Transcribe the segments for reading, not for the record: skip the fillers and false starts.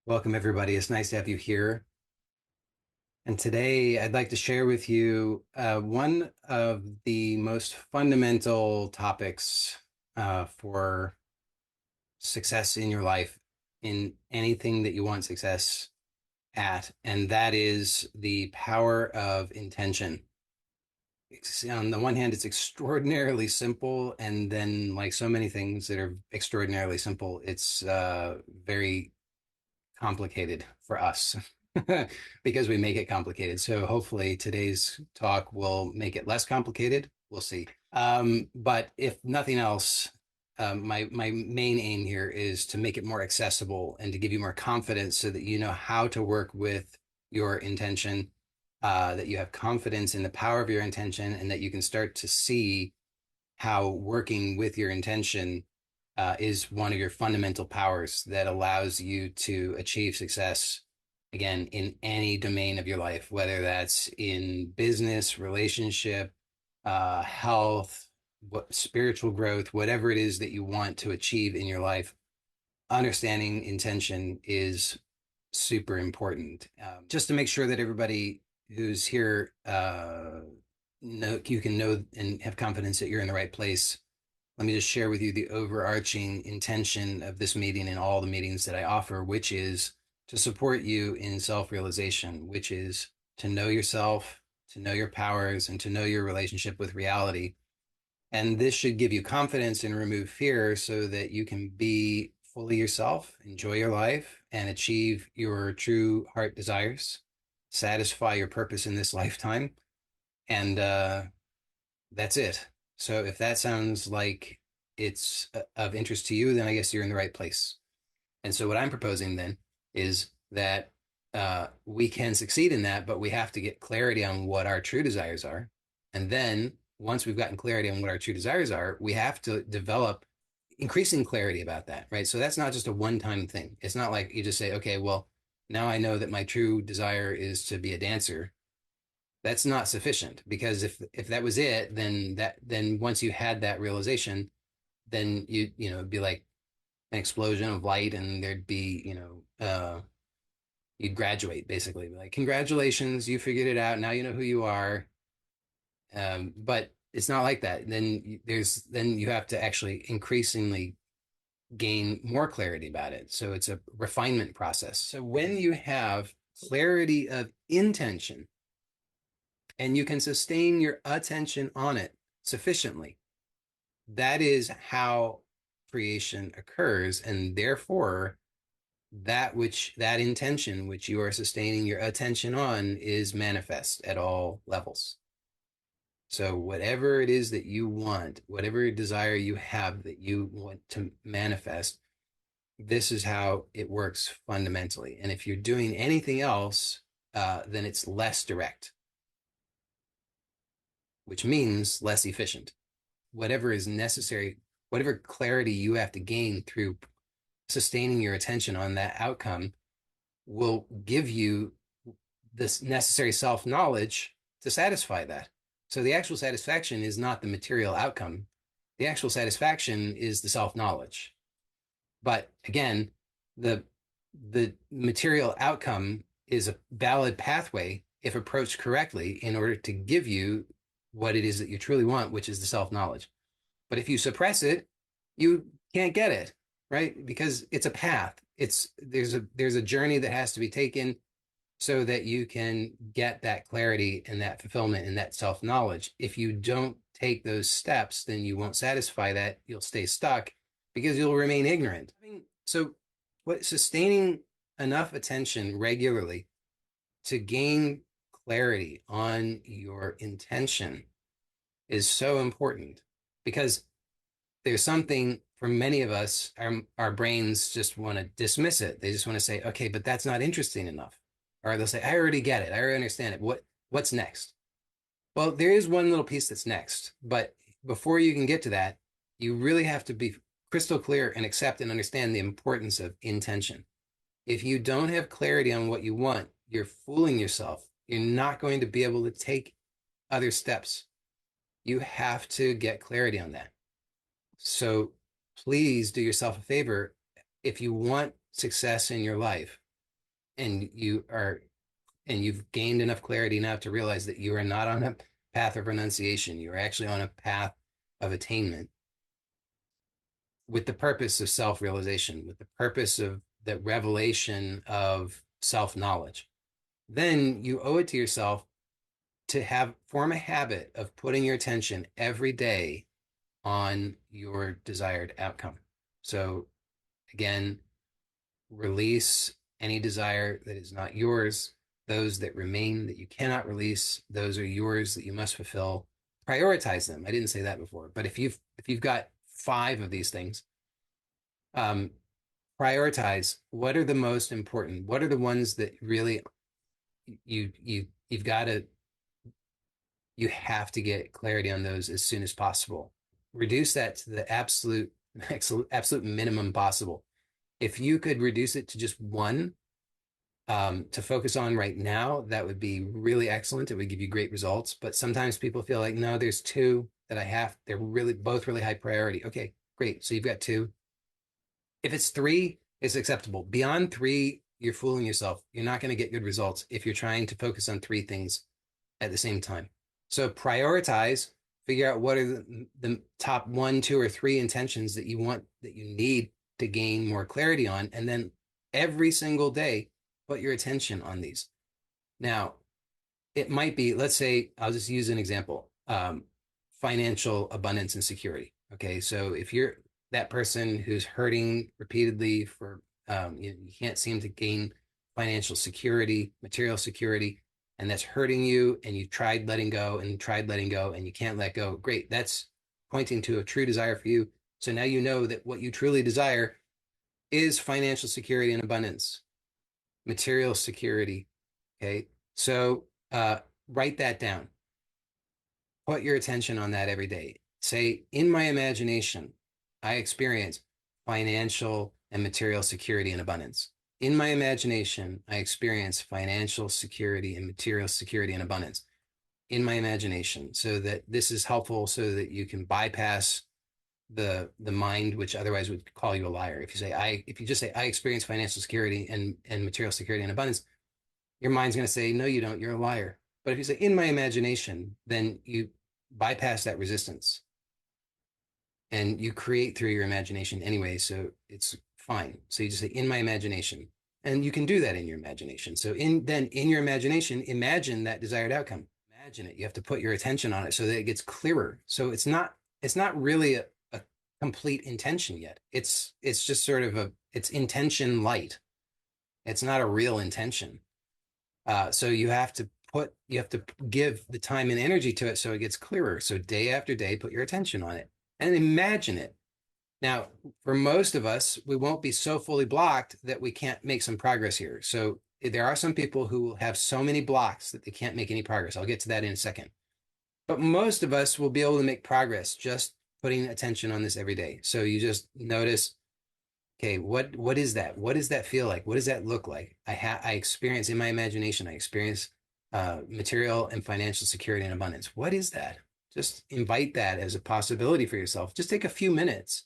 Welcome, everybody. It's nice to have you here. And today I'd like to share with you one of the most fundamental topics for success in your life, in anything that you want success at, and that is the power of intention. On the one hand, it's extraordinarily simple, and then, like so many things that are extraordinarily simple, it's very complicated for us because we make it complicated. So hopefully today's talk will make it less complicated. We'll see. But if nothing else, my main aim here is to make it more accessible and to give you more confidence so that you know how to work with your intention, that you have confidence in the power of your intention, and that you can start to see how working with your intention is one of your fundamental powers that allows you to achieve success again in any domain of your life, whether that's in business, relationship, health, spiritual growth, whatever it is that you want to achieve in your life. Understanding intention is super important. Just to make sure that everybody who's here you can know and have confidence that you're in the right place. Let me just share with you the overarching intention of this meeting and all the meetings that I offer, which is to support you in self-realization, which is to know yourself, to know your powers, and to know your relationship with reality. And this should give you confidence and remove fear so that you can be fully yourself, enjoy your life, and achieve your true heart desires, satisfy your purpose in this lifetime. And that's it. So if that sounds like it's of interest to you, then I guess you're in the right place. And so what I'm proposing then is that we can succeed in that, but we have to get clarity on what our true desires are. And then once we've gotten clarity on what our true desires are, we have to develop increasing clarity about that, right? So that's not just a one-time thing. It's not like you just say, okay, well, now I know that my true desire is to be a dancer. That's not sufficient because if that was it, then once you had that realization, then it'd be like an explosion of light, and there'd be you'd graduate basically, like congratulations, you figured it out, now you know who you are. But it's not like that. Then you have to actually increasingly gain more clarity about it. So it's a refinement process. So when you have clarity of intention and you can sustain your attention on it sufficiently, that is how creation occurs. And therefore, that intention which you are sustaining your attention on is manifest at all levels. So whatever it is that you want, whatever desire you have that you want to manifest, this is how it works fundamentally. And if you're doing anything else, then it's less direct, which means less efficient. Whatever is necessary, whatever clarity you have to gain through sustaining your attention on that outcome will give you this necessary self knowledge to satisfy that. So the actual satisfaction is not the material outcome. The actual satisfaction is the self knowledge. But again, the the material outcome is a valid pathway if approached correctly in order to give you what it is that you truly want, which is the self knowledge. But if you suppress it, you can't get it, right? Because it's a path. There's a journey that has to be taken so that you can get that clarity and that fulfillment and that self-knowledge. If you don't take those steps, then you won't satisfy that. You'll stay stuck because you'll remain ignorant. So what sustaining enough attention regularly to gain clarity on your intention is so important because there's something for many of us, our brains just want to dismiss it. They just want to say, okay, but that's not interesting enough. Or they'll say, I already get it. I already understand it. What's next? Well, there is one little piece that's next, but before you can get to that, you really have to be crystal clear and accept and understand the importance of intention. If you don't have clarity on what you want, you're fooling yourself. You're not going to be able to take other steps. You have to get clarity on that. So please do yourself a favor. If you want success in your life, and you've gained enough clarity now to realize that you are not on a path of renunciation. You're actually on a path of attainment with the purpose of self-realization, with the purpose of the revelation of self-knowledge. Then you owe it to yourself to have form a habit of putting your attention every day on your desired outcome. So again, release any desire that is not yours. Those that remain that you cannot release, those are yours that you must fulfill. Prioritize them. I didn't say that before, but if you've got five of these things, um, prioritize what are the most important. What are the ones that really you've got to you have to get clarity on those as soon as possible. Reduce that to the absolute minimum possible. If you could reduce it to just one to focus on right now, that would be really excellent. It would give you great results. But sometimes people feel like, no, there's two that I have. They're really both really high priority. Okay, great. So you've got two. If it's three, it's acceptable. Beyond three, you're fooling yourself. You're not going to get good results if you're trying to focus on three things at the same time. So prioritize, figure out what are the top one, two, or three intentions that you want, that you need to gain more clarity on. And then every single day, put your attention on these. Now, it might be, let's say, I'll just use an example, financial abundance and security. Okay. So if you're that person who's hurting repeatedly for, you can't seem to gain financial security, material security, and that's hurting you, and you tried letting go and tried letting go, and you can't let go. Great. That's pointing to a true desire for you. So now you know that what you truly desire is financial security and abundance, material security. Okay. So write that down. Put your attention on that every day. Say, in my imagination, I experience financial and material security and abundance. In my imagination, I experience financial security and material security and abundance. In my imagination, so that this is helpful, so that you can bypass the mind, which otherwise would call you a liar. If you just say I experience financial security and material security and abundance, your mind's going to say, no, you don't, you're a liar. But if you say in my imagination, then you bypass that resistance and you create through your imagination anyway. So it's fine. So you just say in my imagination, and you can do that in your imagination. So in your imagination, imagine that desired outcome. Imagine it. You have to put your attention on it so that it gets clearer. So it's not really a complete intention yet. It's just sort of it's intention light. It's not a real intention. So you have to give the time and energy to it so it gets clearer. So day after day, put your attention on it and imagine it. Now, for most of us, we won't be so fully blocked that we can't make some progress here. So there are some people who have so many blocks that they can't make any progress. I'll get to that in a second. But most of us will be able to make progress just putting attention on this every day. So you just notice, okay, what is that? What does that feel like? What does that look like? I experience in my imagination, I experience material and financial security and abundance. What is that? Just invite that as a possibility for yourself. Just take a few minutes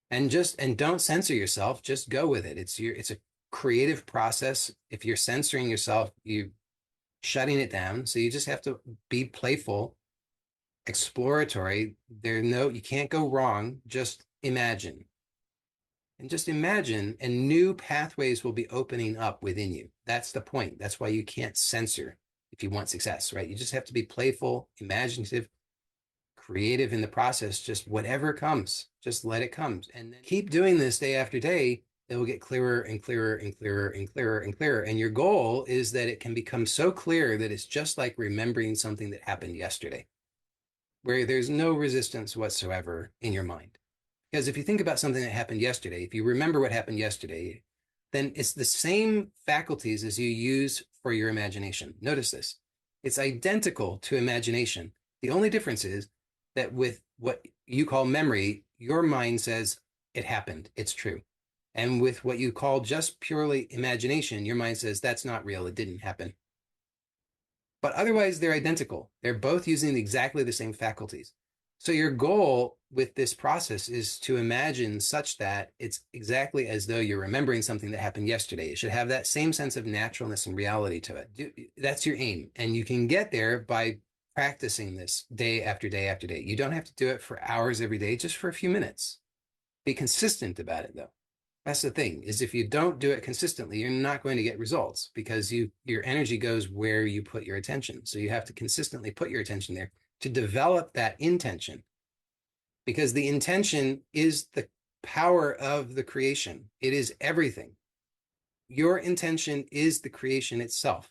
and don't censor yourself. Just go with it. It's a creative process. If you're censoring yourself, you shutting it down. So you just have to be playful, exploratory. You can't go wrong. Just imagine. And just imagine, and new pathways will be opening up within you. That's the point. That's why you can't censor if you want success, right? You just have to be playful, imaginative, creative in the process. Just whatever comes, just let it come. And then keep doing this day after day. It will get clearer and clearer and clearer and clearer and clearer. And your goal is that it can become so clear that it's just like remembering something that happened yesterday, where there's no resistance whatsoever in your mind. Because if you think about something that happened yesterday, if you remember what happened yesterday, then it's the same faculties as you use for your imagination. Notice this. It's identical to imagination. The only difference is that with what you call memory, your mind says it happened, it's true. And with what you call just purely imagination, your mind says that's not real, it didn't happen. But otherwise, they're identical. They're both using exactly the same faculties. So your goal with this process is to imagine such that it's exactly as though you're remembering something that happened yesterday. It should have that same sense of naturalness and reality to it. That's your aim. And you can get there by practicing this day after day after day. You don't have to do it for hours every day, just for a few minutes. Be consistent about it though. That's the thing, is if you don't do it consistently, you're not going to get results because your energy goes where you put your attention. So you have to consistently put your attention there to develop that intention, because the intention is the power of the creation. It is everything. Your intention is the creation itself.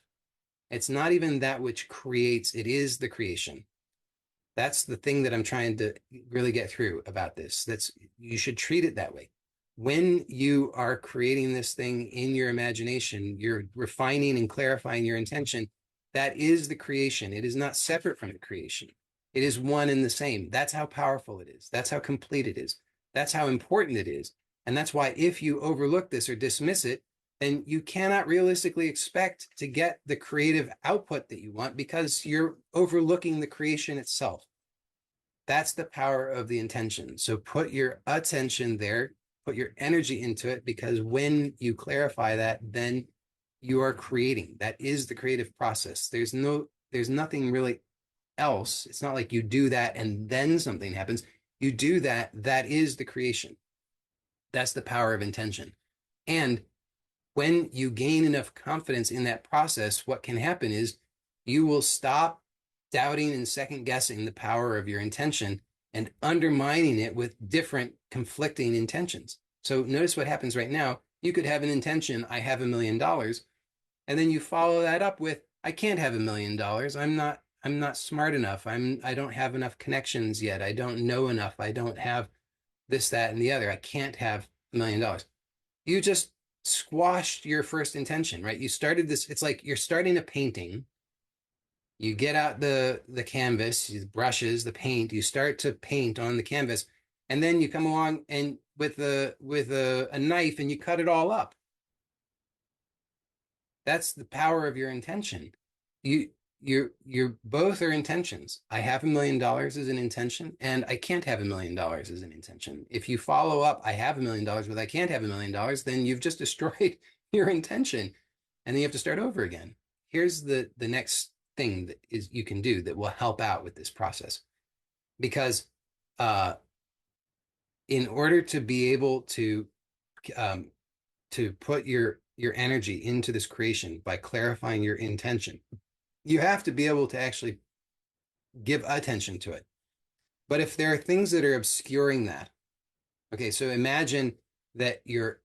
It's not even that which creates, it is the creation. That's the thing that I'm trying to really get through about this. You should treat it that way. When you are creating this thing in your imagination, you're refining and clarifying your intention. That is the creation. It is not separate from the creation. It is one and the same. That's how powerful it is. That's how complete it is. That's how important it is. And that's why if you overlook this or dismiss it, then you cannot realistically expect to get the creative output that you want because you're overlooking the creation itself. That's the power of the intention. So put your attention there, put your energy into it, because when you clarify that, then you are creating. That is the creative process. There's nothing really else. It's not like you do that and then something happens. You do that, that is the creation. That's the power of intention. And when you gain enough confidence in that process, what can happen is you will stop doubting and second guessing the power of your intention and undermining it with different conflicting intentions. So notice what happens right now. You could have an intention, I have $1 million, and then you follow that up with, I can't have $1 million. I'm not smart enough. I don't have enough connections yet. I don't know enough. I don't have this, that, and the other. I can't have $1 million. You just squashed your first intention, right? You started this, it's like you're starting a painting. You get out the canvas, the brushes, the paint, you start to paint on the canvas, and then you come along and with a knife and you cut it all up. That's the power of your intention. You you're both are intentions. I have $1 million as an intention, and I can't have $1 million as an intention. If you follow up, I have $1 million, but I can't have $1 million, then you've just destroyed your intention, and then you have to start over again. Here's the next thing that is you can do that will help out with this process, because uh, in order to be able um, to put your energy into this creation by clarifying your intention, you have to be able to actually give attention to it. But if there are things that are obscuring that, okay, so imagine that your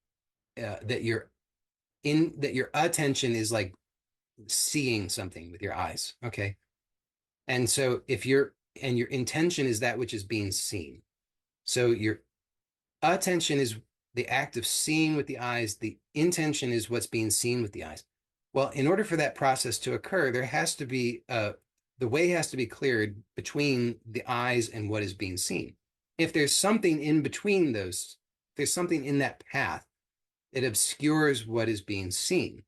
attention is like seeing something with your eyes, okay? And so if your intention is that which is being seen. So your attention is the act of seeing with the eyes, the intention is what's being seen with the eyes. Well, in order for that process to occur, there has to be the way has to be cleared between the eyes and what is being seen. If there's something in between those, there's something in that path, it obscures what is being seen.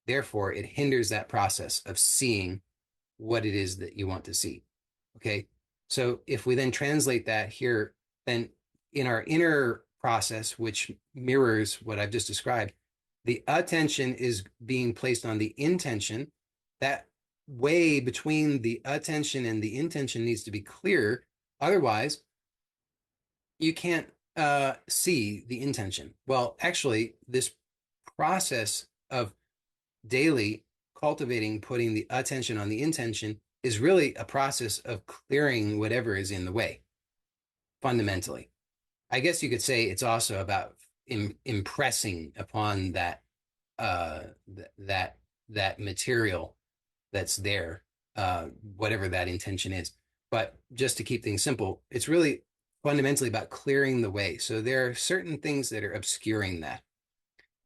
Therefore, it hinders that process of seeing what it is that you want to see. Okay. So if we then translate that here, then in our inner process, which mirrors what I've just described, the attention is being placed on the intention. That way between the attention and the intention needs to be clear. Otherwise, you can't see the intention. Well, actually, this process of daily cultivating, putting the attention on the intention is really a process of clearing whatever is in the way, fundamentally. I guess you could say it's also about impressing upon uh, that that material that's there, whatever that intention is. But just to keep things simple, it's really fundamentally about clearing the way. So there are certain things that are obscuring that.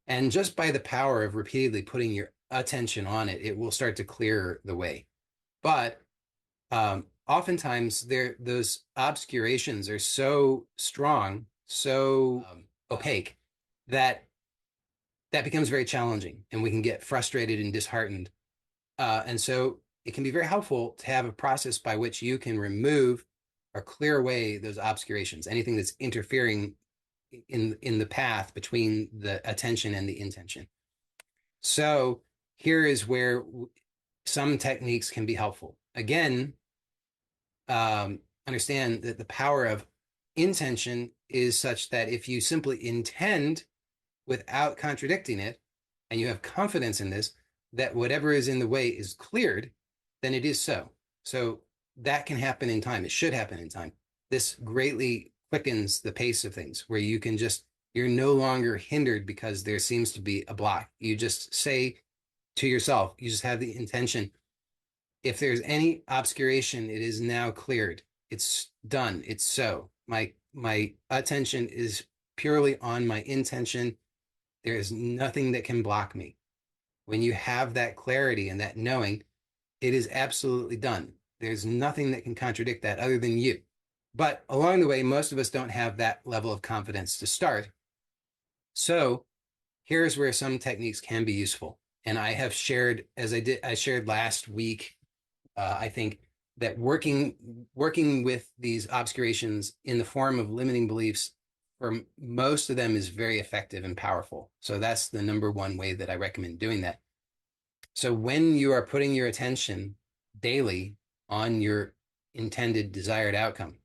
And just by the power of repeatedly putting your attention on it, it will start to clear the way. But oftentimes those obscurations are so strong, so opaque, that that becomes very challenging, and we can get frustrated and disheartened. And so it can be very helpful to have a process by which you can remove or clear away those obscurations, anything that's interfering in the path between the attention and the intention. So here is where some techniques can be helpful. Again, understand that the power of intention is such that if you simply intend without contradicting it, and you have confidence in this, that whatever is in the way is cleared, then it is so. So that can happen in time. It should happen in time. This greatly quickens the pace of things where you can just, you're no longer hindered because there seems to be a block. You just say to yourself, you just have the intention, if there's any obscuration, it is now cleared. It's done. It's so. My attention is purely on my intention. There is nothing that can block me. When you have that clarity and that knowing, it is absolutely done. There's nothing that can contradict that other than you. But along the way, most of us don't have that level of confidence to start. So here's where some techniques can be useful. And I have shared, as I shared last week, I think that working with these obscurations in the form of limiting beliefs for most of them is very effective and powerful. So that's the number one way that I recommend doing that. So when you are putting your attention daily on your intended desired outcome,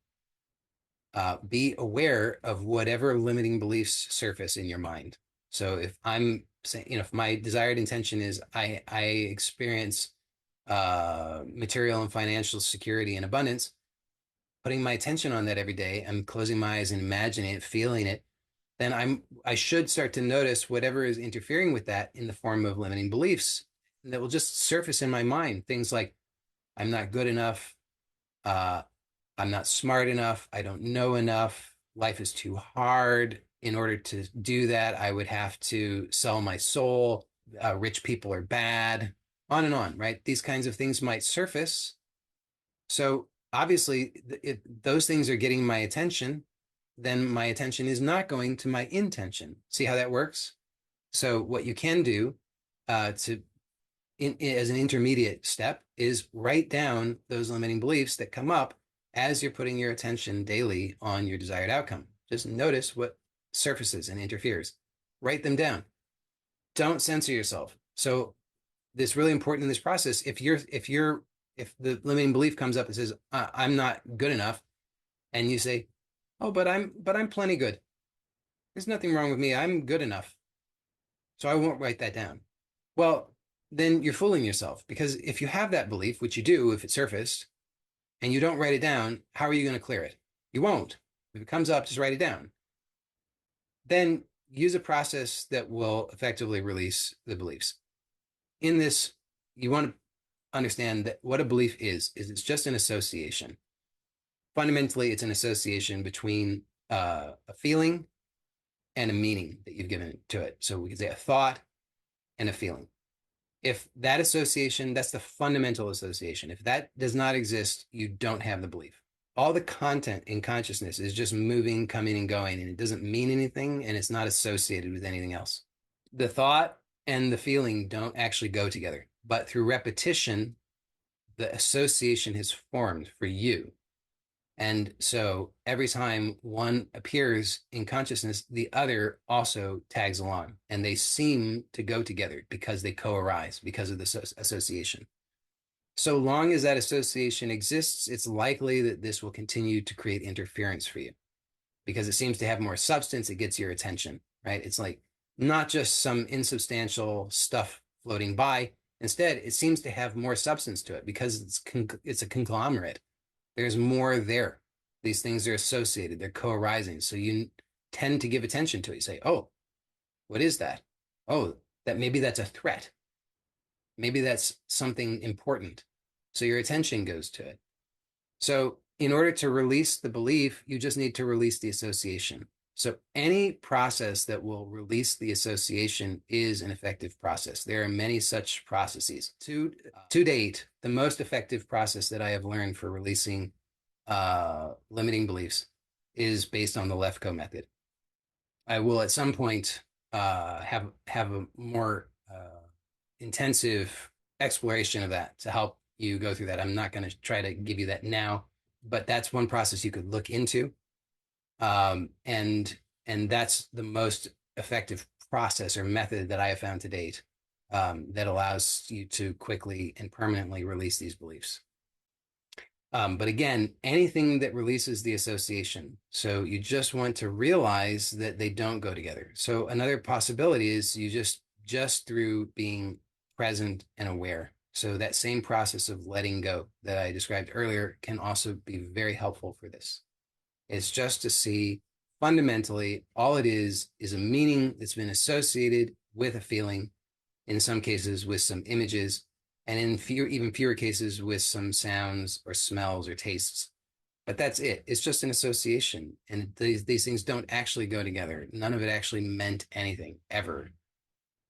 be aware of whatever limiting beliefs surface in your mind. So if I'm saying, if my desired intention is I experience material and financial security and abundance, putting my attention on that every day, I'm closing my eyes and imagining it, feeling it, then I should start to notice whatever is interfering with that in the form of limiting beliefs that will just surface in my mind. Things like I'm not good enough, uh, I'm not smart enough, I don't know enough, life is too hard. In order to do that, I would have to sell my soul. Rich people are bad, on and on, right? These kinds of things might surface. So obviously, if those things are getting my attention, then my attention is not going to my intention. See how that works? So what you can do as an intermediate step is write down those limiting beliefs that come up as you're putting your attention daily on your desired outcome. Just notice what surfaces and interferes. Write them down. Don't censor yourself. So this really important in this process. If the limiting belief comes up and says, I'm not good enough, and you say, oh, but I'm plenty good. There's nothing wrong with me. I'm good enough. So I won't write that down. Well, then you're fooling yourself, because if you have that belief, which you do if it surfaced, and you don't write it down, how are you going to clear it? You won't. If it comes up, just write it down. Then use a process that will effectively release the beliefs. In this, you want to understand that what a belief is it's just an association. Fundamentally, it's an association between a feeling and a meaning that you've given to it. So we could say a thought and a feeling. If that association, that's the fundamental association. If that does not exist, you don't have the belief. All the content in consciousness is just moving, coming, and going, and it doesn't mean anything, and it's not associated with anything else. The thought and the feeling don't actually go together, but through repetition, the association has formed for you. And so every time one appears in consciousness, the other also tags along, and they seem to go together because they co-arise because of the association. So long as that association exists, it's likely that this will continue to create interference for you because it seems to have more substance. It gets your attention, right? It's like not just some insubstantial stuff floating by. Instead, it seems to have more substance to it because it's a conglomerate. There's more there. These things are associated, they're co-arising. So you tend to give attention to it. You say, oh, what is that? Oh, that maybe that's a threat. Maybe that's something important. So your attention goes to it. So in order to release the belief, you just need to release the association. So any process that will release the association is an effective process. There are many such processes. To date, the most effective process that I have learned for releasing limiting beliefs is based on the Lefko method. I will at some point have a more intensive exploration of that to help you go through that. I'm not going to try to give you that now. But that's one process you could look into. Um, and and that's the most effective process or method that I have found to date, that allows you to quickly and permanently release these beliefs. But again, anything that releases the association. So you just want to realize that they don't go together. So another possibility is you just through being present and aware. So that same process of letting go that I described earlier can also be very helpful for this. It's just to see fundamentally all it is a meaning that's been associated with a feeling, in some cases with some images, and in even fewer cases with some sounds or smells or tastes. But that's it. It's just an association. And these things don't actually go together. None of it actually meant anything ever.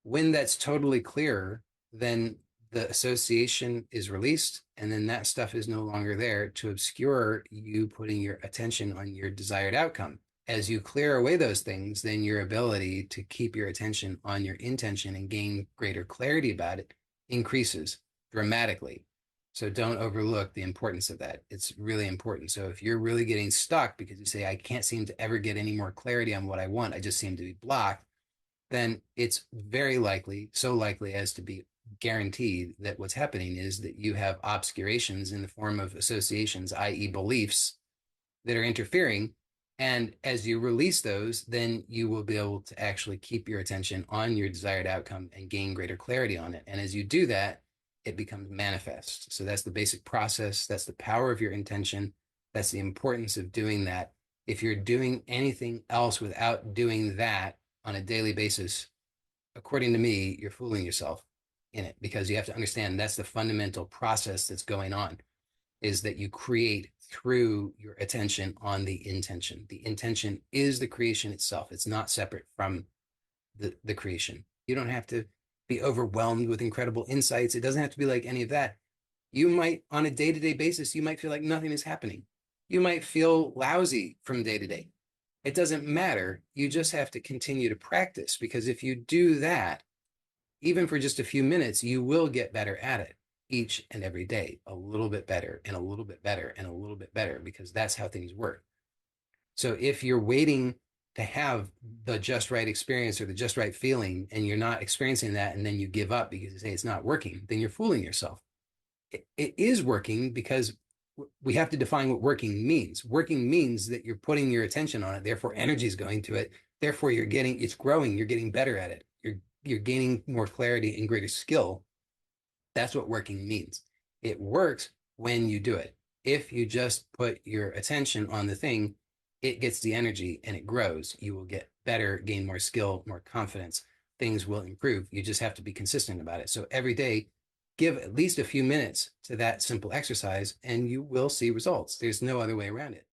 When that's totally clear, then the association is released, and then that stuff is no longer there to obscure you putting your attention on your desired outcome. As you clear away those things, then your ability to keep your attention on your intention and gain greater clarity about it increases dramatically. So don't overlook the importance of that. It's really important. So if you're really getting stuck because you say, I can't seem to ever get any more clarity on what I want, I just seem to be blocked, then it's very likely, so likely as to be guaranteed, that what's happening is that you have obscurations in the form of associations, i.e., beliefs that are interfering. And as you release those, then you will be able to actually keep your attention on your desired outcome and gain greater clarity on it. And as you do that, it becomes manifest. So that's the basic process. That's the power of your intention. That's the importance of doing that. If you're doing anything else without doing that on a daily basis, according to me, you're fooling yourself in it, because you have to understand that's the fundamental process that's going on, is that you create through your attention on the intention. The intention is the creation itself. It's not separate from the creation. You don't have to be overwhelmed with incredible insights. It doesn't have to be like any of that. You might, on a day-to-day basis, you might feel like nothing is happening. You might feel lousy from day to day. It doesn't matter. You just have to continue to practice, because if you do that, even for just a few minutes, you will get better at it each and every day, a little bit better and a little bit better and a little bit better, because that's how things work. So if you're waiting to have the just right experience or the just right feeling, and you're not experiencing that, and then you give up because you say it's not working, then you're fooling yourself. It is working, because we have to define what working means. Working means that you're putting your attention on it, therefore energy is going to it, therefore it's growing, you're getting better at it, you're gaining more clarity and greater skill. That's what working means. It works when you do it. If you just put your attention on the thing, it gets the energy and it grows. You will get better, gain more skill, more confidence. Things will improve. You just have to be consistent about it. So every day, give at least a few minutes to that simple exercise and you will see results. There's no other way around it.